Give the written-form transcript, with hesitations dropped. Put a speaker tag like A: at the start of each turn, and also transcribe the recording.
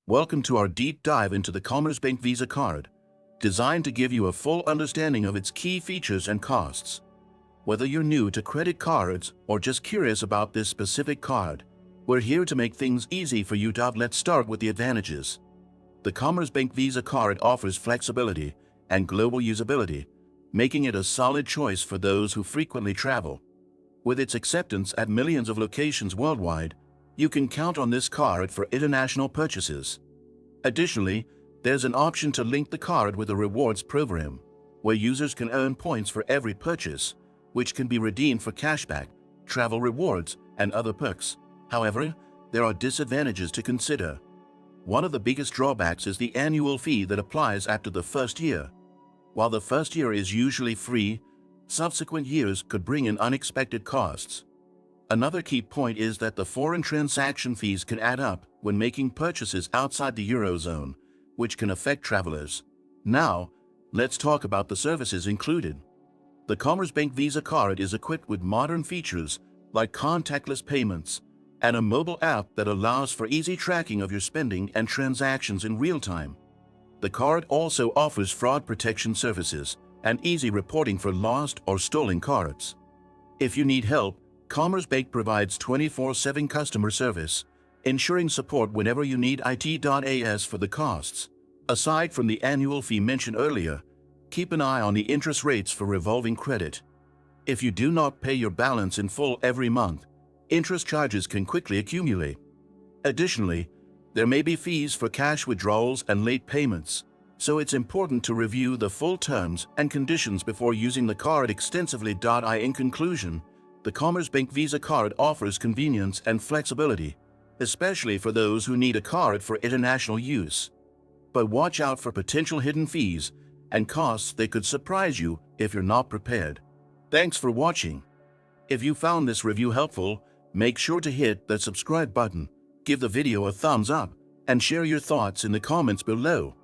A: Welcome to our deep dive into the Commerzbank Visa Card, designed to give you a full understanding of its key features and costs. Whether you're new to credit cards or just curious about this specific card, we're here to make things easy for you. Let's start with the advantages. The Commerzbank Visa Card offers flexibility and global usability, making it a solid choice for those who frequently travel. With its acceptance at millions of locations worldwide, you can count on this card for international purchases. Additionally, there's an option to link the card with a rewards program, where users can earn points for every purchase, which can be redeemed for cashback, travel rewards, and other perks. However, there are disadvantages to consider. One of the biggest drawbacks is the annual fee that applies after the first year. While the first year is usually free, subsequent years could bring in unexpected costs. Another key point is that the foreign transaction fees can add up when making purchases outside the Eurozone, which can affect travelers. Now, let's talk about the services included. The Commerzbank Visa Card is equipped with modern features like contactless payments and a mobile app that allows for easy tracking of your spending and transactions in real time. The card also offers fraud protection services and easy reporting for lost or stolen cards. If you need help, Commerzbank provides 24/7 customer service, ensuring support whenever you need it. For the costs, aside from the annual fee mentioned earlier, keep an eye on the interest rates for revolving credit. If you do not pay your balance in full every month, interest charges can quickly accumulate. Additionally, there may be fees for cash withdrawals and late payments, so it's important to review the full terms and conditions before using the card extensively. In conclusion, the Commerzbank Visa Card offers convenience and flexibility, especially for those who need a card for international use. But watch out for potential hidden fees and costs that could surprise you if you're not prepared. Thanks for watching. If you found this review helpful, make sure to hit that subscribe button, give the video a thumbs up, and share your thoughts in the comments below.